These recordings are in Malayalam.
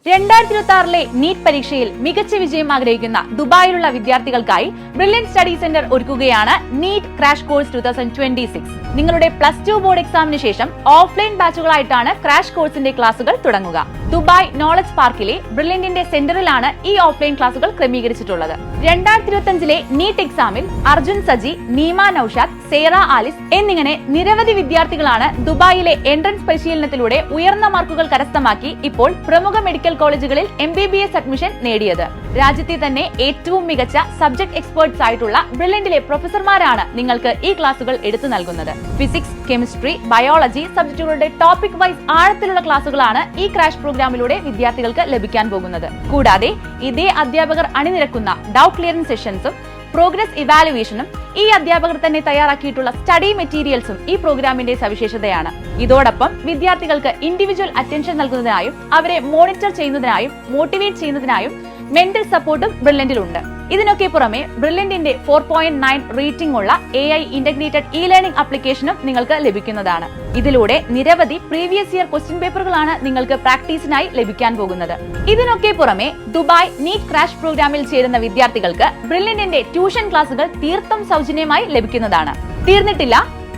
2026 നീറ്റ് പരീക്ഷയിൽ മികച്ച വിജയം ആഗ്രഹിക്കുന്ന ദുബായിലുള്ള വിദ്യാർത്ഥികൾക്കായി ബ്രില്യൻ സ്റ്റഡി സെന്റർ ഒരുക്കുകയാണ് നീറ്റ് ക്രാഷ് കോഴ്സ് 2026. നിങ്ങളുടെ +2 ബോർഡ് എക്സാമിന് ശേഷം ഓഫ്ലൈൻ ബാച്ചുകളായിട്ടാണ് ക്രാഷ് കോഴ്സിന്റെ ക്ലാസുകൾ തുടങ്ങുക. ദുബായ് നോളജ് പാർക്കിലെ ബ്രില്യന്റിന്റെ സെന്ററിലാണ് ഈ ഓഫ്ലൈൻ ക്ലാസുകൾ ക്രമീകരിച്ചിട്ടുള്ളത്. 2025 നീറ്റ് എക്സാമിൽ അർജുൻ സജി, നീമ നൌഷാദ്, സേറ ആലിസ് എന്നിങ്ങനെ നിരവധി വിദ്യാർത്ഥികളാണ് ദുബായിലെ എൻട്രൻസ് പരിശീലനത്തിലൂടെ ഉയർന്ന മാർക്കുകൾ കരസ്ഥമാക്കി ഇപ്പോൾ പ്രമുഖ മെഡിക്കൽ കോളേജുകളിൽ MBBS അഡ്മിഷൻ നേടിയത്. രാജ്യത്തെ തന്നെ ഏറ്റവും മികച്ച സബ്ജക്ട് എക്സ്പേർട്സ് ആയിട്ടുള്ള ബ്രില്യന്റിലെ പ്രൊഫസർമാരാണ് നിങ്ങൾക്ക് ഈ ക്ലാസുകൾ എടുത്തു നൽകുന്നത്. ഫിസിക്സ്, കെമിസ്ട്രി, ബയോളജി സബ്ജക്റ്റുകളുടെ ടോപ്പിക് വൈസ് ആഴത്തിലുള്ള ക്ലാസുകളാണ് ഈ ക്രാഷ് പ്രോഗ്രാമിലൂടെ വിദ്യാർത്ഥികൾക്ക് ലഭിക്കാൻ പോകുന്നത്. കൂടാതെ ഇതേ അധ്യാപകർ അണിനിരക്കുന്ന ഡൗട്ട് ക്ലിയറിംഗ് സെഷൻസും പ്രോഗ്രസ് ഇവാലുവേഷനും ഈ അധ്യാപകർ തന്നെ തയ്യാറാക്കിയിട്ടുള്ള സ്റ്റഡി മെറ്റീരിയൽസും ഈ പ്രോഗ്രാമിന്റെ സവിശേഷതയാണ്. ഇതോടൊപ്പം വിദ്യാർത്ഥികൾക്ക് ഇൻഡിവിജ്വൽ അറ്റൻഷൻ നൽകുന്നതിനായും അവരെ മോണിറ്റർ ചെയ്യുന്നതിനായും മോട്ടിവേറ്റ് ചെയ്യുന്നതിനായും മെന്റൽ സപ്പോർട്ടും ബ്രില്യന്റിലുണ്ട്. ഇതിനൊക്കെ പുറമെ ബ്രില്യന്റിന്റെ 4.9 റേറ്റിംഗ് ഉള്ള AI ഇന്റഗ്രേറ്റഡ് ലേണിംഗ് ആപ്ലിക്കേഷനും നിങ്ങൾക്ക് ലഭിക്കുന്നതാണ്. ഇതിലൂടെ നിരവധി പ്രീവിയസ് ഇയർ ക്വസ്റ്റ്യൻ പേപ്പറുകളാണ് നിങ്ങൾക്ക് പ്രാക്ടീസിനായി ലഭിക്കാൻ പോകുന്നത്. ഇതിനൊക്കെ പുറമെ ദുബായ് നീറ്റ് ക്രാഷ് പ്രോഗ്രാമിൽ ചേരുന്ന വിദ്യാർത്ഥികൾക്ക് ബ്രില്യന്റിന്റെ ട്യൂഷൻ ക്ലാസുകൾ തീർത്തും സൗജന്യമായി ലഭിക്കുന്നതാണ്. തീർന്നിട്ടില്ല,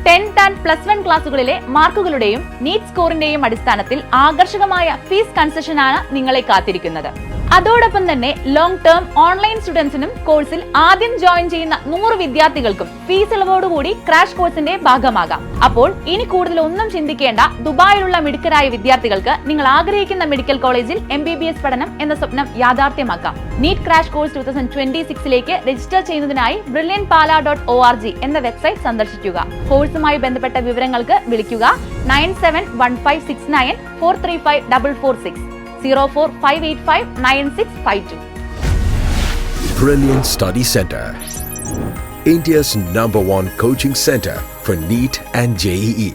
10th ആൻഡ് +1 ക്ലാസുകളിലെ മാർക്കുകളുടെയും നീറ്റ് സ്കോറിന്റെയും അടിസ്ഥാനത്തിൽ ആകർഷകമായ ഫീസ് കൺസെഷനാണ് നിങ്ങളെ കാത്തിരിക്കുന്നത്. അതോടൊപ്പം തന്നെ ലോങ് ടേം ഓൺലൈൻ സ്റ്റുഡൻസിനും കോഴ്സിൽ ആദ്യം ജോയിൻ ചെയ്യുന്ന 100 വിദ്യാർത്ഥികൾക്കും ഫീസ് ഇളവോടുകൂടി ക്രാഷ് കോഴ്സിന്റെ ഭാഗമാകാം. അപ്പോൾ ഇനി കൂടുതൽ ഒന്നും ചിന്തിക്കേണ്ട. ദുബായിലുള്ള മിടുക്കരായ വിദ്യാർത്ഥികൾക്ക് നിങ്ങൾ ആഗ്രഹിക്കുന്ന മെഡിക്കൽ കോളേജിൽ MBBS പഠനം എന്ന സ്വപ്നം യാഥാർത്ഥ്യമാക്കാം. നീറ്റ് ക്രാഷ് കോഴ്സ് 2026 രജിസ്റ്റർ ചെയ്യുന്നതിനായി brilliantpala.org എന്ന വെബ്സൈറ്റ് സന്ദർശിക്കുക. കോഴ്സുമായി ബന്ധപ്പെട്ട വിവരങ്ങൾക്ക് വിളിക്കുക 971569435446 045859652. Brilliant Study Center, India's #1 coaching center for NEET and JEE.